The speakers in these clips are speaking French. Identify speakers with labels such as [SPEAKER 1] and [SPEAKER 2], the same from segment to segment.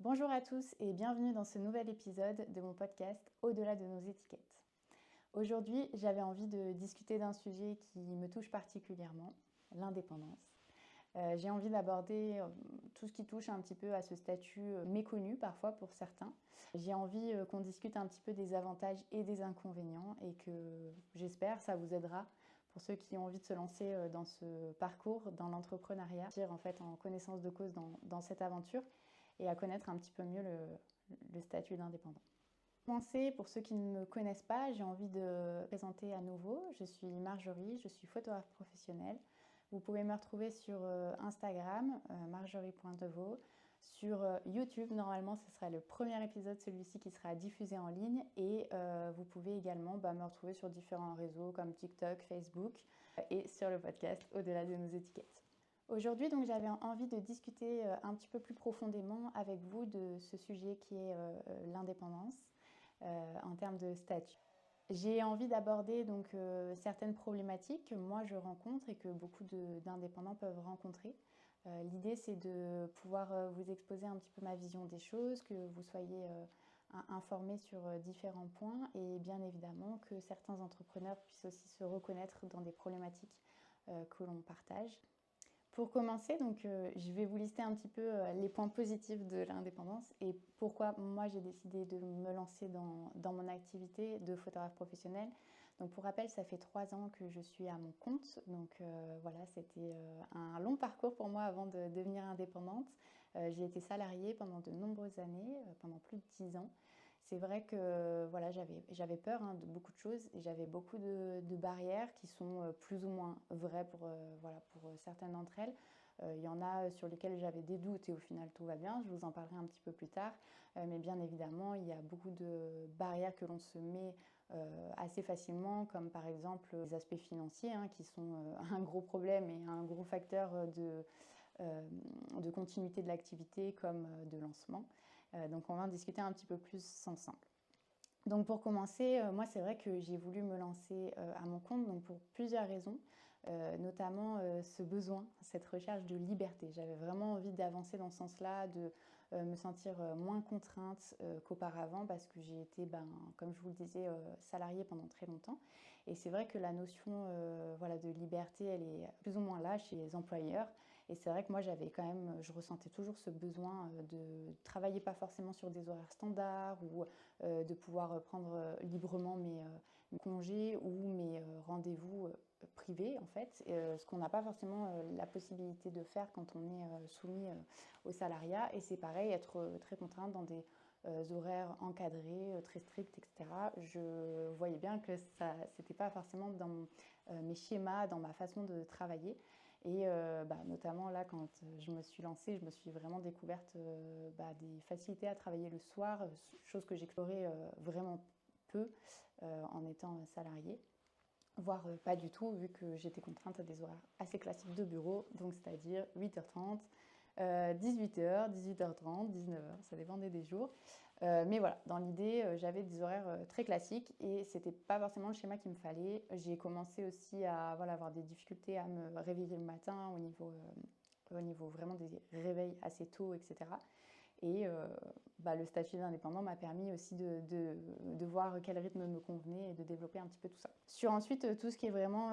[SPEAKER 1] Bonjour à tous et bienvenue dans ce nouvel épisode de mon podcast Au-delà de nos étiquettes. Aujourd'hui, j'avais envie de discuter d'un sujet qui me touche particulièrement, l'indépendance. J'ai envie d'aborder tout ce qui touche un petit peu à ce statut méconnu parfois pour certains. J'ai envie qu'on discute un petit peu des avantages et des inconvénients et que j'espère ça vous aidera pour ceux qui ont envie de se lancer dans ce parcours, dans l'entrepreneuriat, en fait en connaissance de cause dans cette aventure et à connaître un petit peu mieux le statut d'indépendant. Pour commencer, pour ceux qui ne me connaissent pas, j'ai envie de me présenter à nouveau. Je suis Marjorie, je suis photographe professionnelle. Vous pouvez me retrouver sur Instagram, marjorie.deveau. Sur YouTube, normalement, ce sera le premier épisode, celui-ci qui sera diffusé en ligne. Et vous pouvez également me retrouver sur différents réseaux comme TikTok, Facebook et sur le podcast Au-delà de nos étiquettes. Aujourd'hui, donc, j'avais envie de discuter un petit peu plus profondément avec vous de ce sujet qui est l'indépendance en termes de statut. J'ai envie d'aborder donc certaines problématiques que moi je rencontre et que beaucoup d'indépendants peuvent rencontrer. L'idée c'est de pouvoir vous exposer un petit peu ma vision des choses, que vous soyez informés sur différents points et bien évidemment que certains entrepreneurs puissent aussi se reconnaître dans des problématiques que l'on partage. Pour commencer, donc, je vais vous lister un petit peu les points positifs de l'indépendance et pourquoi moi j'ai décidé de me lancer dans mon activité de photographe professionnel. Donc pour rappel, ça fait 3 ans que je suis à mon compte. Donc voilà, c'était un long parcours pour moi avant de devenir indépendante. J'ai été salariée pendant de nombreuses années, pendant plus de 10 ans. C'est vrai que voilà, j'avais peur de beaucoup de choses et j'avais beaucoup de barrières qui sont plus ou moins vraies pour certaines d'entre elles. Il y en a sur lesquelles j'avais des doutes et au final tout va bien, je vous en parlerai un petit peu plus tard. Mais bien évidemment, il y a beaucoup de barrières que l'on se met assez facilement, comme par exemple les aspects financiers qui sont un gros problème et un gros facteur de continuité de l'activité comme de lancement. Donc on va en discuter un petit peu plus ensemble. Donc pour commencer, moi c'est vrai que j'ai voulu me lancer à mon compte donc pour plusieurs raisons, notamment ce besoin, cette recherche de liberté. J'avais vraiment envie d'avancer dans ce sens-là, de me sentir moins contrainte qu'auparavant parce que j'ai été, comme je vous le disais, salariée pendant très longtemps. Et c'est vrai que la notion de liberté, elle est plus ou moins là chez les employeurs. Et c'est vrai que moi je ressentais toujours ce besoin de travailler pas forcément sur des horaires standards ou de pouvoir prendre librement mes congés ou mes rendez-vous privés en fait, ce qu'on n'a pas forcément la possibilité de faire quand on est soumis au salariat. Et c'est pareil, être très contrainte dans des horaires encadrés, très stricts, etc. Je voyais bien que ça, c'était pas forcément dans mes schémas, dans ma façon de travailler. Et notamment là, quand je me suis lancée, je me suis vraiment découverte des facilités à travailler le soir, chose que j'explorais vraiment peu en étant salariée, voire pas du tout, vu que j'étais contrainte à des horaires assez classiques de bureau, donc c'est-à-dire 8h30, 18h, 18h30, 19h, ça dépendait des jours. Mais voilà, dans l'idée, j'avais des horaires très classiques et c'était pas forcément le schéma qu'il me fallait. J'ai commencé aussi à avoir des difficultés à me réveiller le matin au niveau vraiment des réveils assez tôt, etc. Et le statut d'indépendant m'a permis aussi de voir quel rythme me convenait et de développer un petit peu tout ça. Sur ensuite tout ce qui est vraiment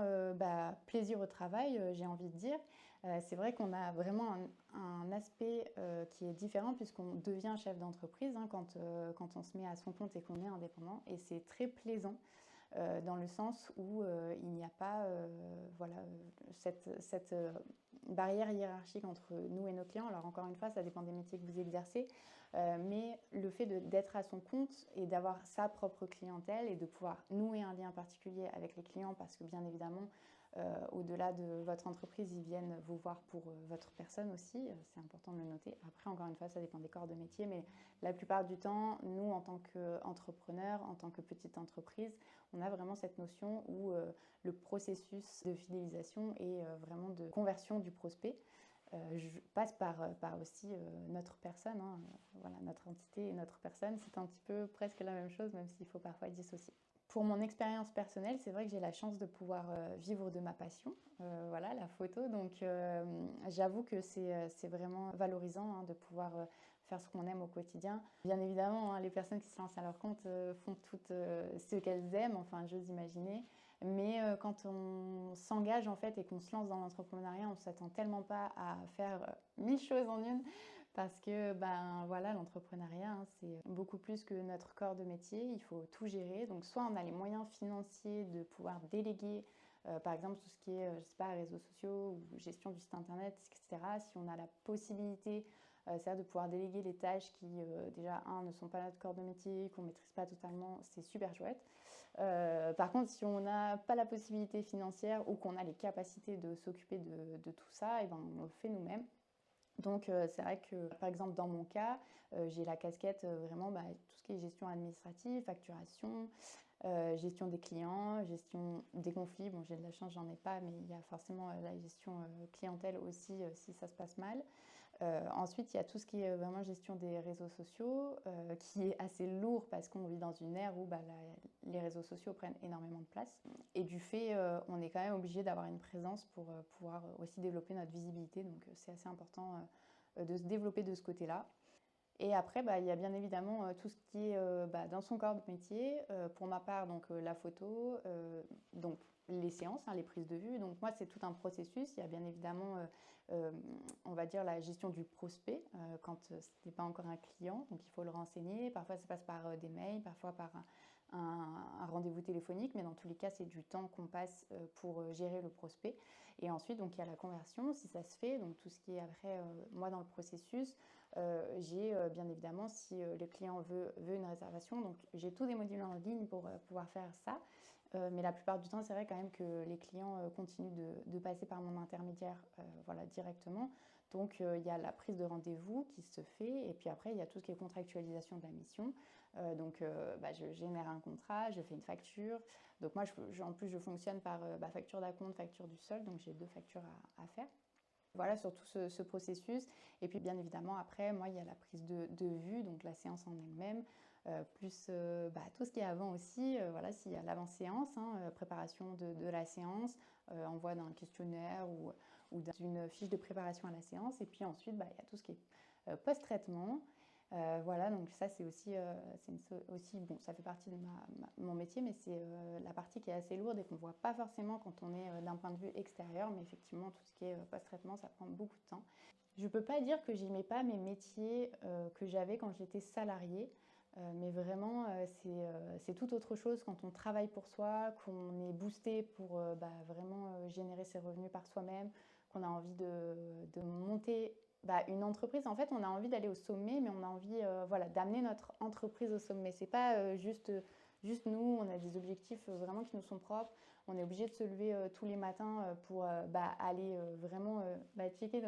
[SPEAKER 1] plaisir au travail, j'ai envie de dire, c'est vrai qu'on a vraiment un aspect qui est différent puisqu'on devient chef d'entreprise quand on se met à son compte et qu'on est indépendant. Et c'est très plaisant. Dans le sens où il n'y a pas cette barrière hiérarchique entre nous et nos clients. Alors encore une fois, ça dépend des métiers que vous exercez, mais le fait d'être à son compte et d'avoir sa propre clientèle et de pouvoir nouer un lien particulier avec les clients parce que bien évidemment, au-delà de votre entreprise, ils viennent vous voir pour votre personne aussi, c'est important de le noter. Après, encore une fois, ça dépend des corps de métier, mais la plupart du temps, nous, en tant qu'entrepreneurs, en tant que petite entreprise, on a vraiment cette notion où le processus de fidélisation et vraiment de conversion du prospect passe par aussi notre personne, notre entité et notre personne. C'est un petit peu presque la même chose, même s'il faut parfois dissocier. Pour mon expérience personnelle, c'est vrai que j'ai la chance de pouvoir vivre de ma passion, la photo. Donc j'avoue que c'est vraiment valorisant de pouvoir faire ce qu'on aime au quotidien. Bien évidemment, hein, les personnes qui se lancent à leur compte font toutes ce qu'elles aiment, enfin j'ose imaginer. Mais quand on s'engage en fait et qu'on se lance dans l'entrepreneuriat, on ne s'attend tellement pas à faire 1000 choses en une parce que ben voilà, l'entrepreneuriat hein, c'est beaucoup plus que notre corps de métier, il faut tout gérer. Donc soit on a les moyens financiers de pouvoir déléguer par exemple tout ce qui est je sais pas, réseaux sociaux ou gestion du site internet, etc. Si on a la possibilité c'est-à-dire de pouvoir déléguer les tâches qui déjà ne sont pas notre corps de métier, qu'on ne maîtrise pas totalement, c'est super chouette. Par contre, si on n'a pas la possibilité financière ou qu'on a les capacités de s'occuper de tout ça, et ben, on le fait nous-mêmes. Donc c'est vrai que par exemple dans mon cas, j'ai la casquette vraiment tout ce qui est gestion administrative, facturation, gestion des clients, gestion des conflits. Bon, j'ai de la chance, j'en ai pas, mais il y a forcément la gestion clientèle aussi si ça se passe mal. Ensuite, il y a tout ce qui est vraiment gestion des réseaux sociaux, qui est assez lourd parce qu'on vit dans une ère où les réseaux sociaux prennent énormément de place. Et du fait, on est quand même obligé d'avoir une présence pour pouvoir aussi développer notre visibilité. Donc, c'est assez important de se développer de ce côté-là. Et après, il y a bien évidemment tout ce qui est dans son corps de métier. Pour ma part, donc la photo, donc les séances, hein, les prises de vue. Donc moi, c'est tout un processus. Il y a bien évidemment, on va dire, la gestion du prospect quand ce n'est pas encore un client. Donc il faut le renseigner. Parfois, ça passe par des mails, parfois par un rendez-vous téléphonique. Mais dans tous les cas, c'est du temps qu'on passe pour gérer le prospect. Et ensuite, donc, il y a la conversion, si ça se fait. Donc tout ce qui est après, moi, dans le processus. J'ai bien évidemment, si le client veut une réservation, donc j'ai tous des modules en ligne pour pouvoir faire ça. Mais la plupart du temps, c'est vrai quand même que les clients continuent de passer par mon intermédiaire voilà, directement. Donc il y a la prise de rendez-vous qui se fait et puis après il y a tout ce qui est contractualisation de la mission. Je génère un contrat, je fais une facture. Donc moi en plus je fonctionne par facture d'acompte, facture du solde, donc j'ai deux factures à faire. Voilà, sur tout ce processus. Et puis, bien évidemment, après, moi, il y a la prise de vue, donc la séance en elle-même, plus tout ce qui est avant aussi. Voilà, s'il y a l'avant-séance, hein, préparation de la séance, envoi d'un questionnaire ou d'une fiche de préparation à la séance. Et puis ensuite, il y a tout ce qui est post-traitement. Voilà, donc ça c'est aussi, bon, ça fait partie de mon métier, mais c'est la partie qui est assez lourde et qu'on ne voit pas forcément quand on est d'un point de vue extérieur, mais effectivement tout ce qui est post-traitement, ça prend beaucoup de temps. Je ne peux pas dire que j'aimais pas mes métiers que j'avais quand j'étais salariée, mais vraiment c'est tout autre chose quand on travaille pour soi, qu'on est boosté pour vraiment générer ses revenus par soi-même, qu'on a envie de monter une entreprise. En fait, on a envie d'aller au sommet, mais on a envie d'amener notre entreprise au sommet. C'est pas juste nous, on a des objectifs vraiment qui nous sont propres. On est obligé de se lever tous les matins pour aller vraiment checker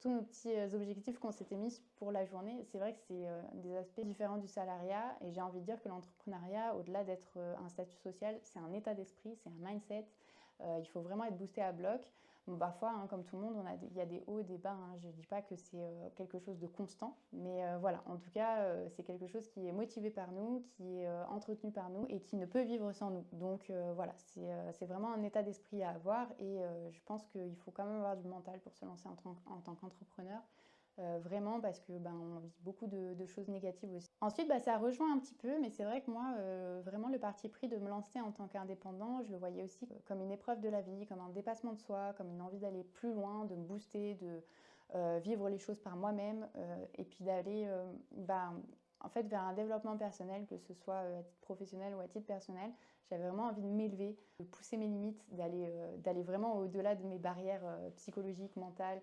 [SPEAKER 1] tous nos petits objectifs qu'on s'était mis pour la journée. C'est vrai que c'est des aspects différents du salariat et j'ai envie de dire que l'entrepreneuriat, au-delà d'être un statut social, c'est un état d'esprit, c'est un mindset. Il faut vraiment être boosté à bloc. Bon, parfois, hein, comme tout le monde, il y a des hauts et des bas. Hein. Je ne dis pas que c'est quelque chose de constant, mais voilà, en tout cas, c'est quelque chose qui est motivé par nous, qui est entretenu par nous et qui ne peut vivre sans nous. Donc voilà, c'est vraiment un état d'esprit à avoir et je pense qu'il faut quand même avoir du mental pour se lancer en tant qu'entrepreneur. Vraiment parce que on vit beaucoup de choses négatives aussi. Ensuite, ça rejoint un petit peu, mais c'est vrai que moi, vraiment le parti pris de me lancer en tant qu'indépendant, je le voyais aussi comme une épreuve de la vie, comme un dépassement de soi, comme une envie d'aller plus loin, de me booster, de vivre les choses par moi-même et puis d'aller en fait vers un développement personnel, que ce soit à titre professionnel ou à titre personnel. J'avais vraiment envie de m'élever, de pousser mes limites, d'aller vraiment au-delà de mes barrières psychologiques, mentales.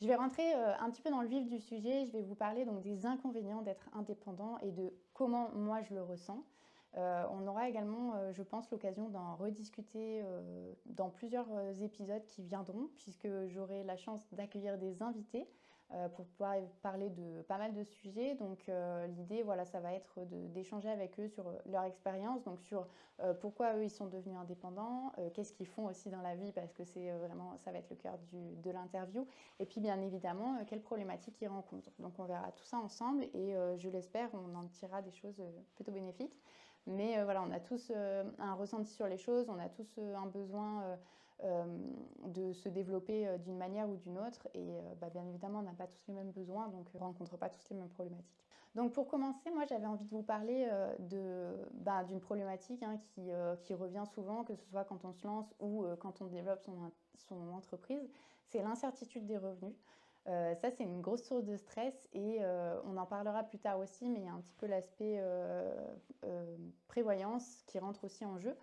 [SPEAKER 1] Je vais rentrer un petit peu dans le vif du sujet. Je vais vous parler donc des inconvénients d'être indépendant et de comment moi je le ressens. On aura également, je pense, l'occasion d'en rediscuter dans plusieurs épisodes qui viendront, puisque j'aurai la chance d'accueillir des invités pour pouvoir parler de pas mal de sujets. Donc l'idée, voilà, ça va être d'échanger avec eux sur leur expérience, donc sur pourquoi eux ils sont devenus indépendants, qu'est-ce qu'ils font aussi dans la vie, parce que c'est vraiment, ça va être le cœur de l'interview. Et puis bien évidemment, quelles problématiques ils rencontrent. Donc on verra tout ça ensemble et je l'espère, on en tirera des choses plutôt bénéfiques. Mais voilà, on a tous un ressenti sur les choses, on a tous un besoin de se développer d'une manière ou d'une autre. Et bien évidemment, on n'a pas tous les mêmes besoins, donc on ne rencontre pas tous les mêmes problématiques. Donc pour commencer, moi j'avais envie de vous parler d'une problématique qui revient souvent, que ce soit quand on se lance ou quand on développe son entreprise, c'est l'incertitude des revenus. Ça, c'est une grosse source de stress et on en parlera plus tard aussi, mais il y a un petit peu l'aspect prévoyance qui rentre aussi en jeu.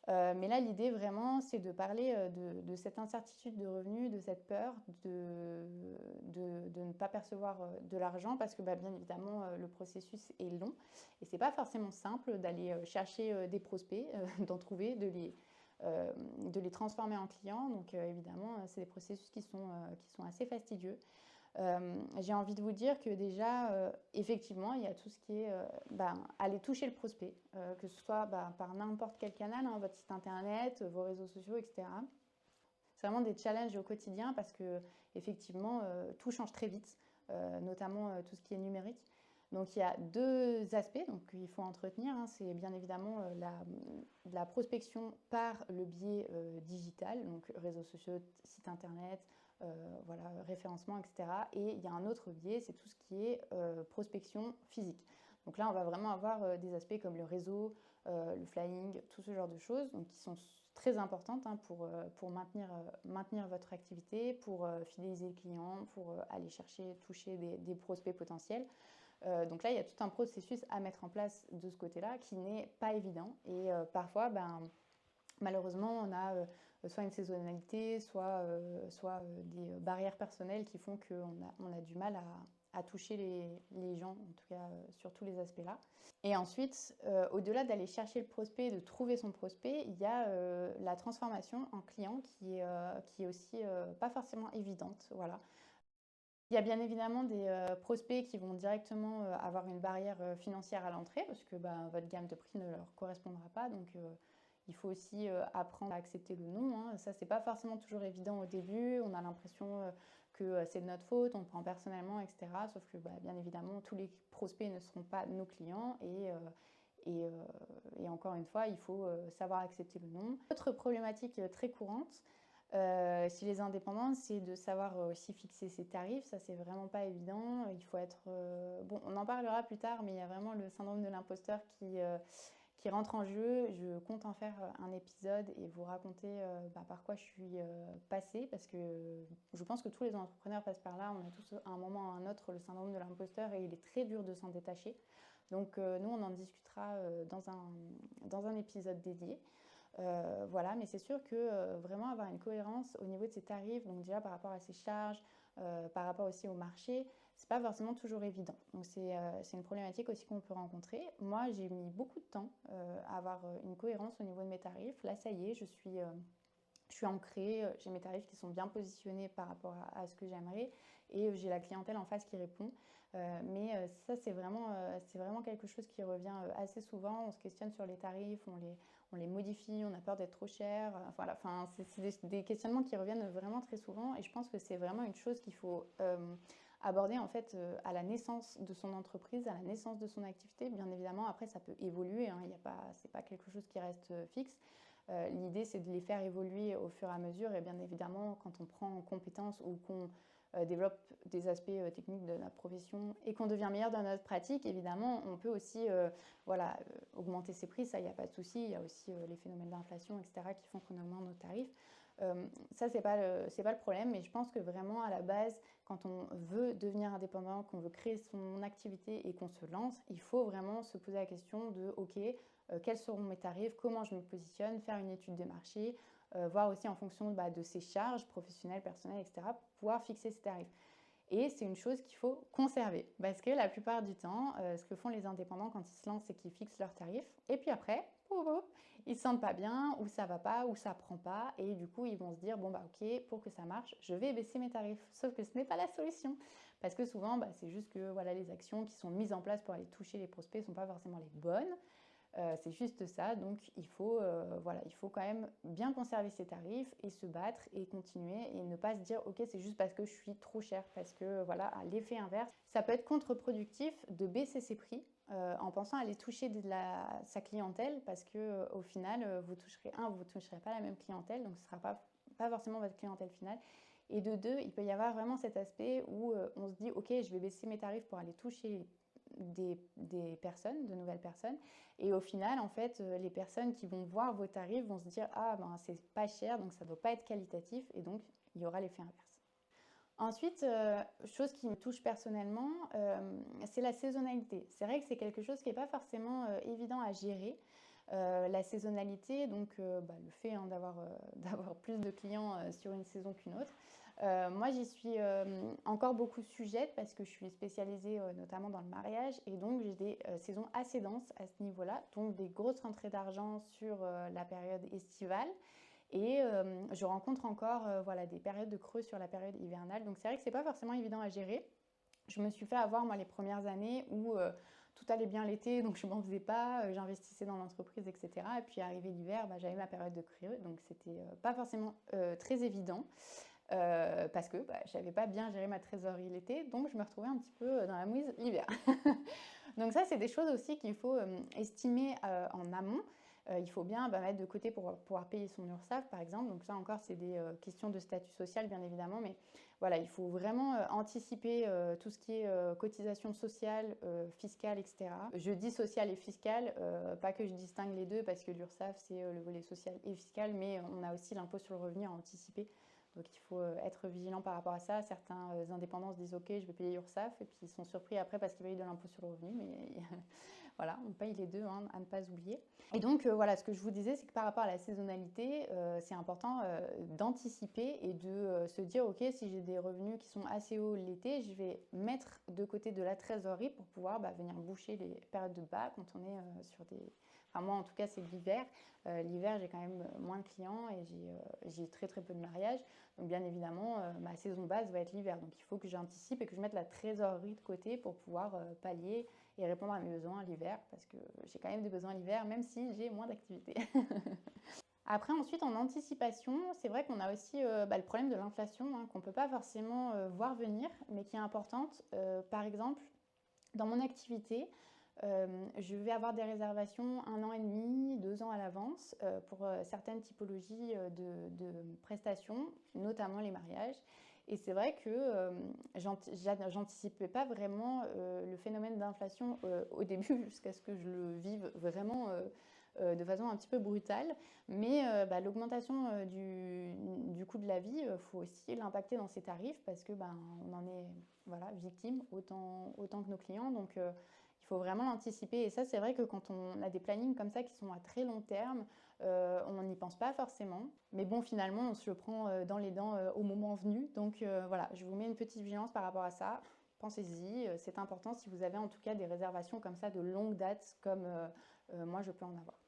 [SPEAKER 1] Mais là, l'idée vraiment, c'est de parler de cette incertitude de revenus, de cette peur de ne pas percevoir de l'argent parce que bien évidemment, le processus est long et c'est pas forcément simple d'aller chercher des prospects, d'en trouver, de les transformer en clients. Donc évidemment, c'est des processus qui sont assez fastidieux. J'ai envie de vous dire que déjà, effectivement, il y a tout ce qui est aller toucher le prospect, que ce soit par n'importe quel canal, hein, votre site internet, vos réseaux sociaux, etc. C'est vraiment des challenges au quotidien parce que effectivement, tout change très vite, notamment tout ce qui est numérique. Donc il y a deux aspects qu'il faut entretenir, hein. C'est bien évidemment la prospection par le biais digital, donc réseaux sociaux, site internet, voilà, référencement, etc. Et il y a un autre biais, c'est tout ce qui est prospection physique. Donc là, on va vraiment avoir des aspects comme le réseau, le flying, tout ce genre de choses, donc qui sont très importantes hein, pour maintenir votre activité, pour fidéliser le client, pour aller chercher, toucher des prospects potentiels. Donc là, il y a tout un processus à mettre en place de ce côté-là qui n'est pas évident. Et parfois, malheureusement, on a soit une saisonnalité, soit des barrières personnelles qui font qu'on a du mal à toucher les gens, en tout cas sur tous les aspects-là. Et ensuite, au-delà d'aller chercher le prospect, de trouver son prospect, il y a la transformation en client qui est aussi pas forcément évidente. Voilà. Il y a bien évidemment des prospects qui vont directement avoir une barrière financière à l'entrée parce que votre gamme de prix ne leur correspondra pas. Donc, il faut aussi apprendre à accepter le non, hein. Ça, c'est pas forcément toujours évident au début. On a l'impression que c'est de notre faute, on le prend personnellement, etc. Sauf que bien évidemment, tous les prospects ne seront pas nos clients et encore une fois, il faut savoir accepter le non. Autre problématique très courante, chez les indépendants, c'est de savoir aussi fixer ses tarifs. Ça, c'est vraiment pas évident. Il faut être... Bon, on en parlera plus tard, mais il y a vraiment le syndrome de l'imposteur qui rentre en jeu. Je compte en faire un épisode et vous raconter par quoi je suis passée, parce que je pense que tous les entrepreneurs passent par là. On a tous à un moment ou à un autre le syndrome de l'imposteur et il est très dur de s'en détacher. Donc nous, on en discutera dans un épisode dédié. Voilà, mais c'est sûr que vraiment avoir une cohérence au niveau de ses tarifs, donc déjà par rapport à ses charges, par rapport aussi au marché, c'est pas forcément toujours évident. Donc c'est une problématique aussi qu'on peut rencontrer. Moi, j'ai mis beaucoup de temps à avoir une cohérence au niveau de mes tarifs. Là, ça y est, je suis ancrée, j'ai mes tarifs qui sont bien positionnés par rapport à ce que j'aimerais et j'ai la clientèle en face qui répond. Mais ça, c'est vraiment quelque chose qui revient assez souvent. On se questionne sur les tarifs, on les modifie, on a peur d'être trop cher. Voilà, enfin, c'est des questionnements qui reviennent vraiment très souvent et je pense que c'est vraiment une chose qu'il faut aborder en fait à la naissance de son entreprise, à la naissance de son activité. Bien évidemment, après, ça peut évoluer, hein, c'est pas quelque chose qui reste fixe. L'idée, c'est de les faire évoluer au fur et à mesure et bien évidemment, quand on prend en compétence ou qu'on développe des aspects techniques de notre profession et qu'on devient meilleur dans notre pratique, évidemment, on peut aussi augmenter ses prix, ça, il n'y a pas de souci. Il y a aussi les phénomènes d'inflation, etc., qui font qu'on augmente nos tarifs. Ça, c'est pas le problème, mais je pense que vraiment, à la base, quand on veut devenir indépendant, qu'on veut créer son activité et qu'on se lance, il faut vraiment se poser la question de, OK, quels seront mes tarifs, comment je me positionne, faire une étude de marché, voir aussi en fonction de ses charges professionnelles, personnelles, etc., pour pouvoir fixer ses tarifs. Et c'est une chose qu'il faut conserver parce que la plupart du temps, ce que font les indépendants quand ils se lancent, c'est qu'ils fixent leurs tarifs et puis après, ils ne se sentent pas bien ou ça va pas ou ça prend pas et du coup, ils vont se dire, bon ok, pour que ça marche, je vais baisser mes tarifs. Sauf que ce n'est pas la solution parce que souvent, c'est juste que voilà, les actions qui sont mises en place pour aller toucher les prospects ne sont pas forcément les bonnes. C'est juste ça, donc il faut quand même bien conserver ses tarifs et se battre et continuer et ne pas se dire ok c'est juste parce que je suis trop cher, parce que voilà, à l'effet inverse, ça peut être contre-productif de baisser ses prix en pensant aller toucher sa clientèle parce que au final vous toucherez pas la même clientèle, donc ce sera pas pas forcément votre clientèle finale. Et de deux, il peut y avoir vraiment cet aspect où on se dit, ok, je vais baisser mes tarifs pour aller toucher des personnes, de nouvelles personnes. Et au final, en fait, les personnes qui vont voir vos tarifs vont se dire, ah ben c'est pas cher, donc ça ne doit pas être qualitatif, et donc il y aura l'effet inverse. Ensuite, chose qui me touche personnellement, c'est la saisonnalité. C'est vrai que c'est quelque chose qui n'est pas forcément évident à gérer. La saisonnalité, donc le fait d'avoir plus de clients sur une saison qu'une autre. Moi, j'y suis encore beaucoup sujette parce que je suis spécialisée notamment dans le mariage et donc j'ai des saisons assez denses à ce niveau-là, donc des grosses rentrées d'argent sur la période estivale. Et je rencontre encore des périodes de creux sur la période hivernale. Donc c'est vrai que c'est pas forcément évident à gérer. Je me suis fait avoir moi les premières années où tout allait bien l'été, donc je m'en faisais pas, j'investissais dans l'entreprise, etc. Et puis arrivé l'hiver, j'avais ma période de creux, donc c'était pas forcément très évident. Parce que je n'avais pas bien géré ma trésorerie l'été, donc je me retrouvais un petit peu dans la mouise l'hiver. Donc ça, c'est des choses aussi qu'il faut estimer en amont. Il faut bien mettre de côté pour pouvoir payer son URSSAF, par exemple. Donc ça encore, c'est des questions de statut social, bien évidemment. Mais voilà, il faut vraiment anticiper tout ce qui est cotisation sociale, fiscale, etc. Je dis sociale et fiscale, pas que je distingue les deux, parce que l'URSSAF, c'est le volet social et fiscal, mais on a aussi l'impôt sur le revenu à anticiper. Donc il faut être vigilant par rapport à ça. Certains indépendants se disent ok, je vais payer l'URSSAF et puis ils sont surpris après parce qu'ils payent de l'impôt sur le revenu. Mais voilà, on paye les deux à ne pas oublier. Et donc ce que je vous disais, c'est que par rapport à la saisonnalité, c'est important d'anticiper et de se dire ok, si j'ai des revenus qui sont assez hauts l'été, je vais mettre de côté de la trésorerie pour pouvoir venir boucher les périodes de bas quand on est sur des... Enfin moi en tout cas c'est l'hiver. L'hiver j'ai quand même moins de clients et j'ai très très peu de mariages. Donc bien évidemment, ma saison basse va être l'hiver. Donc il faut que j'anticipe et que je mette la trésorerie de côté pour pouvoir pallier et répondre à mes besoins l'hiver, parce que j'ai quand même des besoins l'hiver, même si j'ai moins d'activité. Après, ensuite, en anticipation, c'est vrai qu'on a aussi le problème de l'inflation, qu'on ne peut pas forcément voir venir, mais qui est importante. Par exemple, dans mon activité, je vais avoir des réservations 1 an et demi, 2 ans à l'avance pour certaines typologies de prestations, notamment les mariages. Et c'est vrai que j'anticipais pas vraiment le phénomène d'inflation au début jusqu'à ce que je le vive vraiment de façon un petit peu brutale. Mais l'augmentation du coût de la vie, il faut aussi l'impacter dans ses tarifs parce que on en est victime autant que nos clients. Donc il faut vraiment l'anticiper. Et ça, c'est vrai que quand on a des plannings comme ça qui sont à très long terme, on n'y pense pas forcément. Mais bon, finalement, on se le prend dans les dents au moment venu. Donc voilà, je vous mets une petite vigilance par rapport à ça. Pensez-y, c'est important si vous avez en tout cas des réservations comme ça de longue date, comme moi je peux en avoir.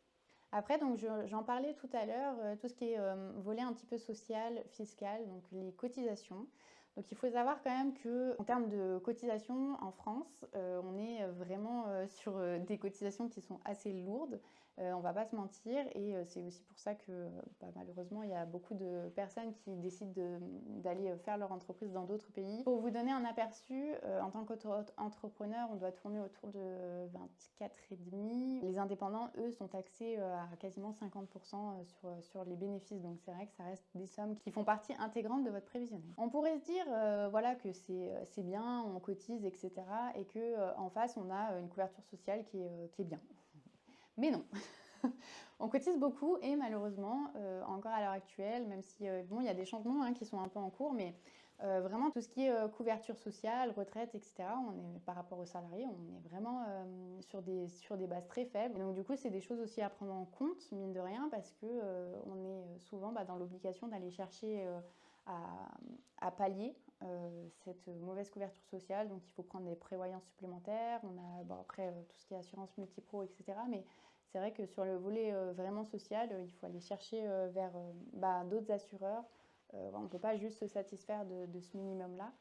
[SPEAKER 1] Après, donc j'en parlais tout à l'heure, tout ce qui est volet un petit peu social, fiscal, donc les cotisations. Donc il faut savoir quand même qu'en termes de cotisations en France, on est vraiment sur des cotisations qui sont assez lourdes, on va pas se mentir, et c'est aussi pour ça que malheureusement il y a beaucoup de personnes qui décident d'aller faire leur entreprise dans d'autres pays. Pour vous donner un aperçu, en tant qu'entrepreneur, on doit tourner autour de 24,5. Les indépendants, eux, sont taxés à quasiment 50% sur les bénéfices, donc c'est vrai que ça reste des sommes qui font partie intégrante de votre prévisionnel. On pourrait se dire que c'est bien, on cotise, etc. et qu'en face, on a une couverture sociale qui est bien. Mais non. On cotise beaucoup et malheureusement, encore à l'heure actuelle, même si il y a des changements qui sont un peu en cours, mais vraiment tout ce qui est couverture sociale, retraite, etc., par rapport aux salariés, on est vraiment sur des bases très faibles. Et donc du coup, c'est des choses aussi à prendre en compte, mine de rien, parce que on est souvent dans l'obligation d'aller chercher à pallier cette mauvaise couverture sociale. Donc il faut prendre des prévoyances supplémentaires. On a après tout ce qui est assurance multipro, etc. Mais c'est vrai que sur le volet vraiment social, il faut aller chercher vers d'autres assureurs. On ne peut pas juste se satisfaire de ce minimum-là,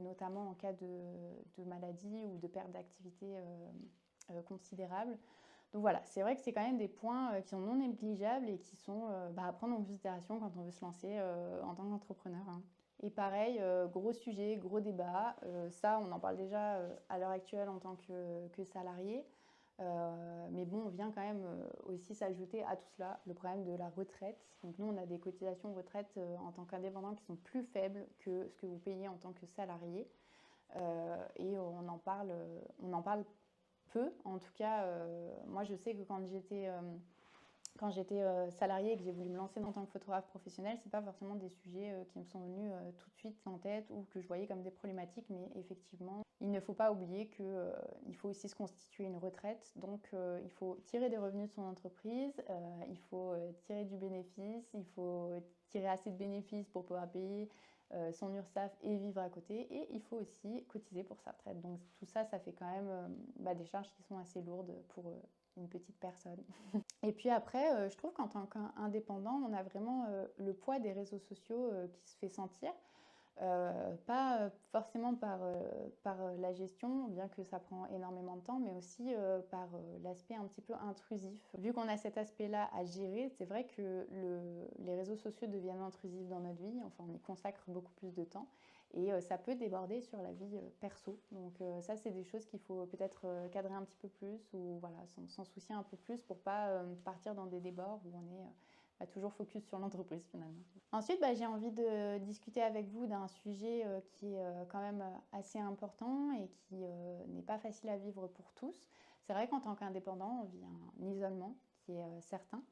[SPEAKER 1] notamment en cas de maladie ou de perte d'activité considérable. Donc voilà, c'est vrai que c'est quand même des points qui sont non négligeables et qui sont à prendre en considération quand on veut se lancer en tant qu'entrepreneur. Et pareil, gros sujet, gros débat. Ça, on en parle déjà à l'heure actuelle en tant que salarié. Mais bon, vient quand même aussi s'ajouter à tout cela le problème de la retraite. Donc nous, on a des cotisations retraite en tant qu'indépendant qui sont plus faibles que ce que vous payez en tant que salarié. Et on en parle peu. En tout cas, moi, je sais que quand j'étais salariée et que j'ai voulu me lancer en tant que photographe professionnelle, c'est pas forcément des sujets qui me sont venus tout de suite en tête ou que je voyais comme des problématiques, mais effectivement, il ne faut pas oublier qu'il faut aussi se constituer une retraite. Donc, il faut tirer des revenus de son entreprise, il faut tirer du bénéfice, il faut tirer assez de bénéfices pour pouvoir payer son URSSAF et vivre à côté. Et il faut aussi cotiser pour sa retraite. Donc, tout ça, ça fait quand même des charges qui sont assez lourdes pour une petite personne. Et puis après, je trouve qu'en tant qu'indépendant, on a vraiment le poids des réseaux sociaux qui se fait sentir. Pas forcément par la gestion, bien que ça prend énormément de temps, mais aussi par l'aspect un petit peu intrusif. Vu qu'on a cet aspect-là à gérer, c'est vrai que les réseaux sociaux deviennent intrusifs dans notre vie, enfin on y consacre beaucoup plus de temps, et ça peut déborder sur la vie perso. Donc ça, c'est des choses qu'il faut peut-être cadrer un petit peu plus, ou voilà, s'en soucier un peu plus pour pas partir dans des débords où on est toujours focus sur l'entreprise finalement. Ensuite, j'ai envie de discuter avec vous d'un sujet qui est quand même assez important et qui n'est pas facile à vivre pour tous. C'est vrai qu'en tant qu'indépendant, on vit un isolement qui est certain.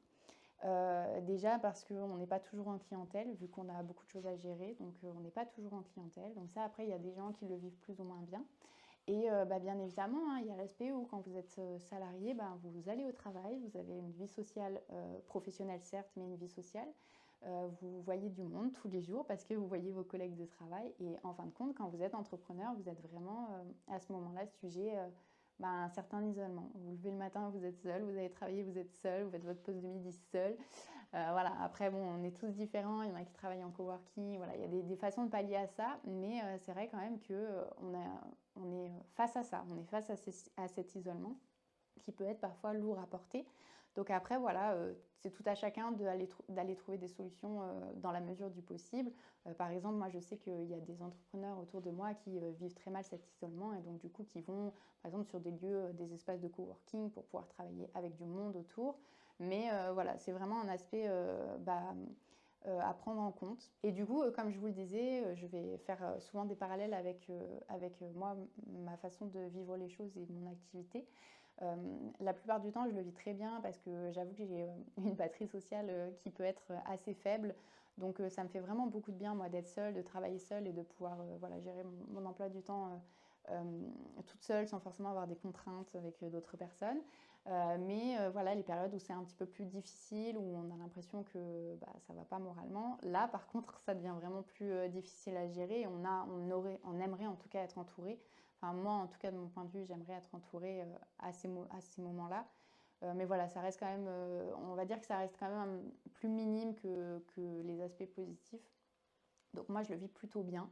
[SPEAKER 1] Déjà parce qu'on n'est pas toujours en clientèle, vu qu'on a beaucoup de choses à gérer, donc on n'est pas toujours en clientèle. Donc ça, après, il y a des gens qui le vivent plus ou moins bien. Et bien évidemment, hein, il y a l'aspect où quand vous êtes salarié, vous allez au travail, vous avez une vie sociale professionnelle certes, mais une vie sociale. Vous voyez du monde tous les jours parce que vous voyez vos collègues de travail. Et en fin de compte, quand vous êtes entrepreneur, vous êtes vraiment à ce moment-là sujet à un certain isolement. Vous levez le matin, vous êtes seul, vous allez travailler, vous êtes seul, vous faites votre pause de midi seul. Voilà. Après, bon, on est tous différents. Il y en a qui travaillent en coworking. Voilà, il y a des façons de pallier à ça, mais c'est vrai quand même que on est face à ça. On est face à cet isolement qui peut être parfois lourd à porter. Donc après, voilà, c'est tout à chacun d'aller trouver des solutions dans la mesure du possible. Par exemple, moi, je sais qu'il y a des entrepreneurs autour de moi qui vivent très mal cet isolement et donc du coup qui vont, par exemple, sur des lieux, des espaces de coworking pour pouvoir travailler avec du monde autour. Mais voilà, c'est vraiment un aspect à prendre en compte. Et du coup, comme je vous le disais, je vais faire souvent des parallèles avec moi, ma façon de vivre les choses et mon activité. La plupart du temps, je le vis très bien parce que j'avoue que j'ai une batterie sociale qui peut être assez faible. Donc ça me fait vraiment beaucoup de bien, moi, d'être seule, de travailler seule et de pouvoir voilà, gérer mon emploi du temps toute seule sans forcément avoir des contraintes avec d'autres personnes. Mais voilà, les périodes où c'est un petit peu plus difficile, où on a l'impression que ça ne va pas moralement, là par contre ça devient vraiment plus difficile à gérer. Et on aimerait en tout cas être entouré. Enfin, moi, en tout cas, de mon point de vue, j'aimerais être entourée à ces moments-là. Mais voilà, ça reste quand même, on va dire que ça reste quand même plus minime que les aspects positifs. Donc moi, je le vis plutôt bien.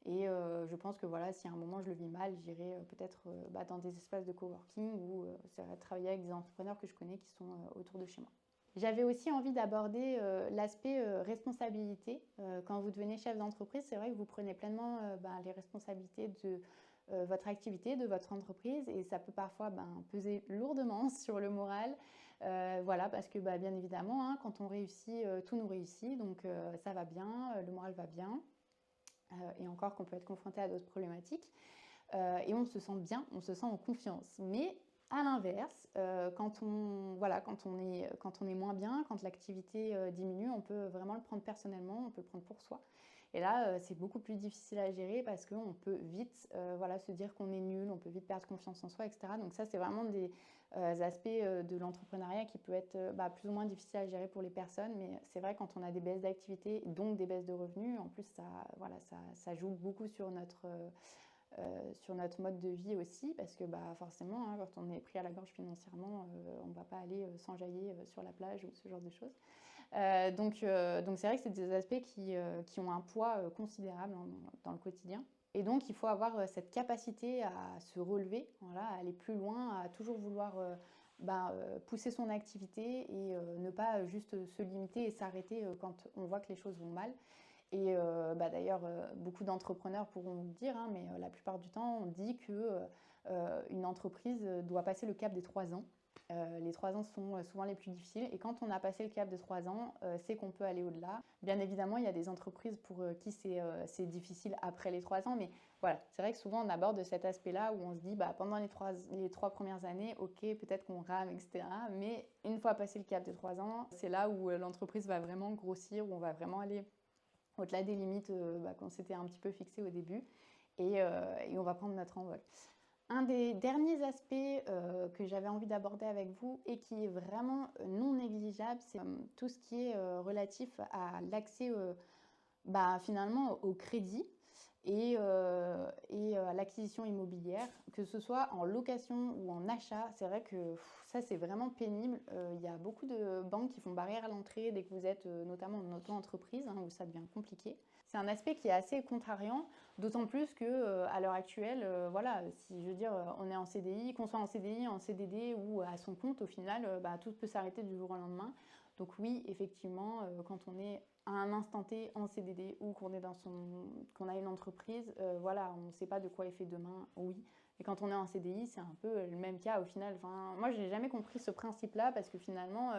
[SPEAKER 1] Et je pense que voilà, si à un moment je le vis mal, j'irai peut-être dans des espaces de coworking ou travailler avec des entrepreneurs que je connais qui sont autour de chez moi. J'avais aussi envie d'aborder l'aspect responsabilité. Quand vous devenez chef d'entreprise, c'est vrai que vous prenez pleinement les responsabilités de votre activité, de votre entreprise, et ça peut parfois peser lourdement sur le moral. Voilà, parce que bien évidemment, hein, quand on réussit, tout nous réussit, donc ça va bien, le moral va bien, et encore qu'on peut être confronté à d'autres problématiques, et on se sent bien, on se sent en confiance. Mais à l'inverse, quand on est moins bien, quand l'activité diminue, on peut vraiment le prendre personnellement, on peut le prendre pour soi. Et là, c'est beaucoup plus difficile à gérer parce qu'on peut vite se dire qu'on est nul, on peut vite perdre confiance en soi, etc. Donc ça, c'est vraiment des aspects de l'entrepreneuriat qui peut être plus ou moins difficile à gérer pour les personnes. Mais c'est vrai, quand on a des baisses d'activité, donc des baisses de revenus, en plus, ça joue beaucoup sur notre mode de vie aussi, parce que forcément, hein, quand on est pris à la gorge financièrement, on ne va pas aller s'enjailler sur la plage ou ce genre de choses. Donc c'est vrai que c'est des aspects qui ont un poids considérable dans le quotidien. Et donc il faut avoir cette capacité à se relever, voilà, à aller plus loin, à toujours vouloir pousser son activité et ne pas juste se limiter et s'arrêter quand on voit que les choses vont mal. Et d'ailleurs, beaucoup d'entrepreneurs pourront le dire, hein, mais la plupart du temps, on dit que une entreprise doit passer le cap des 3 ans. Les 3 ans sont souvent les plus difficiles et quand on a passé le cap de 3 ans, c'est qu'on peut aller au-delà. Bien évidemment, il y a des entreprises pour qui c'est difficile après les 3 ans, mais voilà, c'est vrai que souvent on aborde cet aspect-là où on se dit pendant les 3 premières années, ok, peut-être qu'on rame, etc. Mais une fois passé le cap des 3 ans, c'est là où l'entreprise va vraiment grossir, où on va vraiment aller au-delà des limites qu'on s'était un petit peu fixées au début et on va prendre notre envol. Un des derniers aspects que j'avais envie d'aborder avec vous et qui est vraiment non négligeable, c'est tout ce qui est relatif à l'accès finalement au crédit et à l'acquisition immobilière, que ce soit en location ou en achat. C'est vrai que ça, c'est vraiment pénible. Il y a beaucoup de banques qui font barrière à l'entrée dès que vous êtes notamment en auto-entreprise, où ça devient compliqué. C'est un aspect qui est assez contrariant, d'autant plus que à l'heure actuelle, voilà, si je veux dire, on est en CDI, qu'on soit en CDI, en CDD ou à son compte, au final, tout peut s'arrêter du jour au lendemain. Donc oui, effectivement, quand on est à un instant T en CDD ou qu'on a une entreprise, voilà, on ne sait pas de quoi est fait demain, oui. Et quand on est en CDI, c'est un peu le même cas au final. Enfin, moi, je n'ai jamais compris ce principe-là parce que finalement,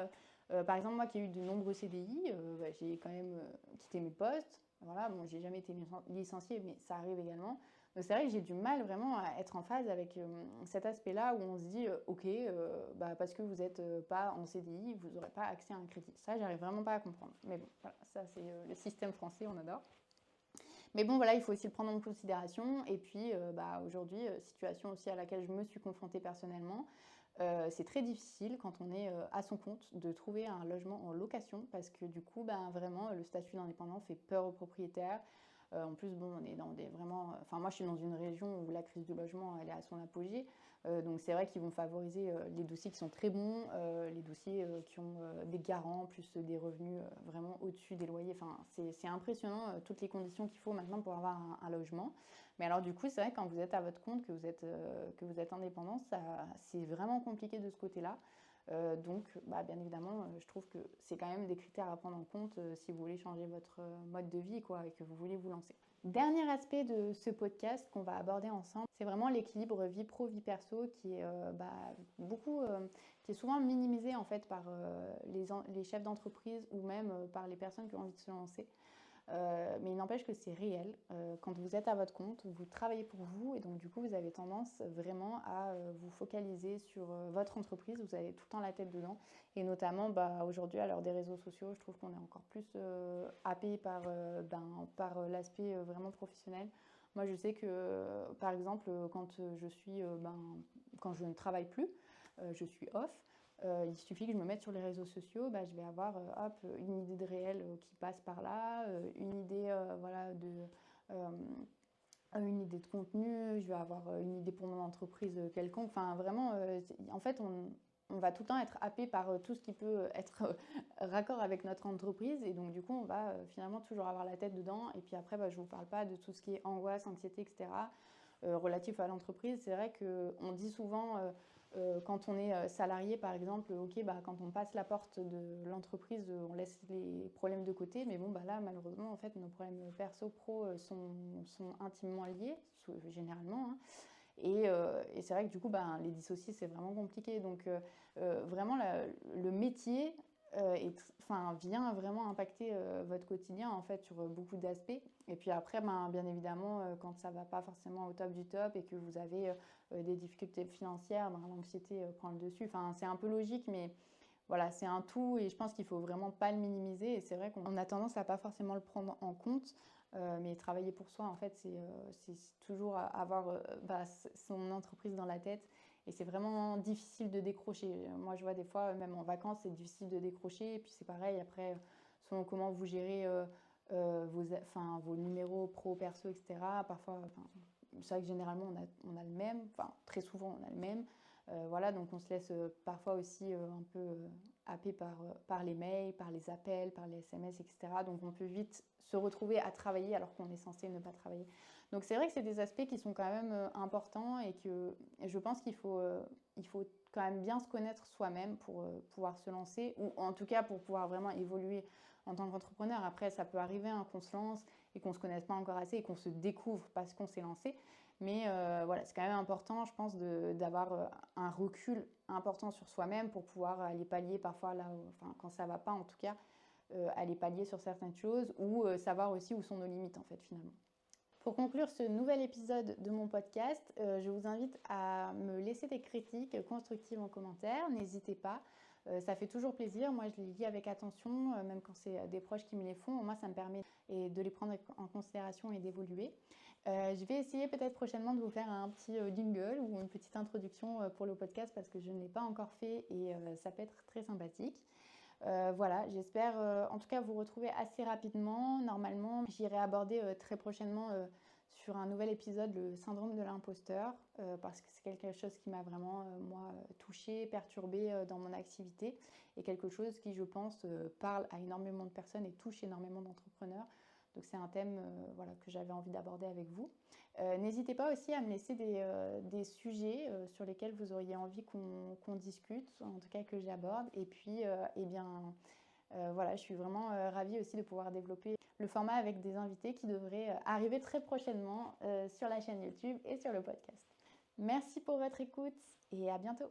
[SPEAKER 1] par exemple, moi qui ai eu de nombreux CDI, j'ai quand même quitté mes postes. Voilà, bon, j'ai jamais été licenciée, mais ça arrive également. Donc c'est vrai que j'ai du mal vraiment à être en phase avec cet aspect-là où on se dit, ok, parce que vous n'êtes pas en CDI, vous n'aurez pas accès à un crédit. Ça, j'arrive vraiment pas à comprendre. Mais bon, voilà, ça c'est le système français, on adore. Mais bon, voilà, il faut aussi le prendre en considération. Et puis, aujourd'hui, situation aussi à laquelle je me suis confrontée personnellement, c'est très difficile quand on est à son compte de trouver un logement en location parce que du coup, vraiment, le statut d'indépendant fait peur aux propriétaires. En plus, bon, on est dans des vraiment. Enfin, moi, je suis dans une région où la crise du logement, elle est à son apogée. Donc, c'est vrai qu'ils vont favoriser les dossiers qui sont très bons, les dossiers qui ont des garants, plus des revenus vraiment au-dessus des loyers. Enfin, c'est impressionnant toutes les conditions qu'il faut maintenant pour avoir un logement. Mais alors, du coup, c'est vrai que quand vous êtes à votre compte, que vous êtes indépendant, c'est vraiment compliqué de ce côté-là. Donc, bien évidemment, je trouve que c'est quand même des critères à prendre en compte si vous voulez changer votre mode de vie quoi, et que vous voulez vous lancer. Dernier aspect de ce podcast qu'on va aborder ensemble, c'est vraiment l'équilibre vie pro, vie perso qui est qui est souvent minimisé en fait par les chefs d'entreprise ou même par les personnes qui ont envie de se lancer. Mais il n'empêche que c'est réel. Quand vous êtes à votre compte, vous travaillez pour vous et donc du coup vous avez tendance vraiment à vous focaliser sur votre entreprise, vous avez tout le temps la tête dedans et notamment aujourd'hui à l'heure des réseaux sociaux, je trouve qu'on est encore plus happé par l'aspect vraiment professionnel. Moi je sais que par exemple quand quand je ne travaille plus, je suis off. Il suffit que je me mette sur les réseaux sociaux, je vais avoir une idée de réel qui passe par là, une idée une idée de contenu, je vais avoir une idée pour mon entreprise quelconque. Enfin vraiment, en fait, on va tout le temps être happé par tout ce qui peut être raccord avec notre entreprise et donc du coup on va finalement toujours avoir la tête dedans et puis après je ne vous parle pas de tout ce qui est angoisse, anxiété, etc. Relatif à l'entreprise. C'est vrai qu'on dit souvent quand on est salarié, par exemple, ok, quand on passe la porte de l'entreprise, on laisse les problèmes de côté. Mais bon, là, malheureusement, en fait, nos problèmes perso-pro sont intimement liés, généralement. Et c'est vrai que du coup, les dissocier, c'est vraiment compliqué. Donc, vraiment, le métier vient vraiment impacter votre quotidien en fait sur beaucoup d'aspects. Et puis après, bien évidemment, quand ça va pas forcément au top du top et que vous avez des difficultés financières, l'anxiété prend le dessus. Enfin, c'est un peu logique, mais voilà, c'est un tout et je pense qu'il faut vraiment pas le minimiser. Et c'est vrai qu'on a tendance à pas forcément le prendre en compte. Mais travailler pour soi, en fait, c'est toujours avoir son entreprise dans la tête. Et c'est vraiment difficile de décrocher. Moi, je vois des fois, même en vacances, c'est difficile de décrocher. Et puis c'est pareil, après, selon comment vous gérez vos numéros pro, perso, etc. Parfois, c'est vrai que généralement, on a le même. Enfin, très souvent, on a le même. Voilà, donc on se laisse parfois aussi un peu happé par les mails, par les appels, par les SMS, etc. Donc on peut vite se retrouver à travailler alors qu'on est censé ne pas travailler. Donc c'est vrai que c'est des aspects qui sont quand même importants et que je pense il faut quand même bien se connaître soi-même pour pouvoir se lancer ou en tout cas pour pouvoir vraiment évoluer en tant qu'entrepreneur. Après, ça peut arriver qu'on se lance et qu'on ne se connaisse pas encore assez et qu'on se découvre parce qu'on s'est lancé. Mais voilà, c'est quand même important, je pense, d'avoir un recul important sur soi-même pour pouvoir aller pallier parfois là, enfin quand ça va pas en tout cas, aller pallier sur certaines choses ou savoir aussi où sont nos limites en fait finalement. Pour conclure ce nouvel épisode de mon podcast, je vous invite à me laisser des critiques constructives en commentaire. N'hésitez pas, ça fait toujours plaisir. Moi, je les lis avec attention, même quand c'est des proches qui me les font. Moi, ça me permet de les prendre en considération et d'évoluer. Je vais essayer peut-être prochainement de vous faire un petit jingle ou une petite introduction pour le podcast parce que je ne l'ai pas encore fait et ça peut être très sympathique. Voilà, j'espère en tout cas vous retrouver assez rapidement. Normalement, j'irai aborder très prochainement sur un nouvel épisode le syndrome de l'imposteur parce que c'est quelque chose qui m'a vraiment, moi, touchée, perturbée dans mon activité et quelque chose qui, je pense, parle à énormément de personnes et touche énormément d'entrepreneurs. Donc c'est un thème voilà, que j'avais envie d'aborder avec vous. N'hésitez pas aussi à me laisser des sujets sur lesquels vous auriez envie qu'on discute, en tout cas que j'aborde. Et puis, eh bien, voilà, je suis vraiment ravie aussi de pouvoir développer le format avec des invités qui devraient arriver très prochainement sur la chaîne YouTube et sur le podcast. Merci pour votre écoute et à bientôt.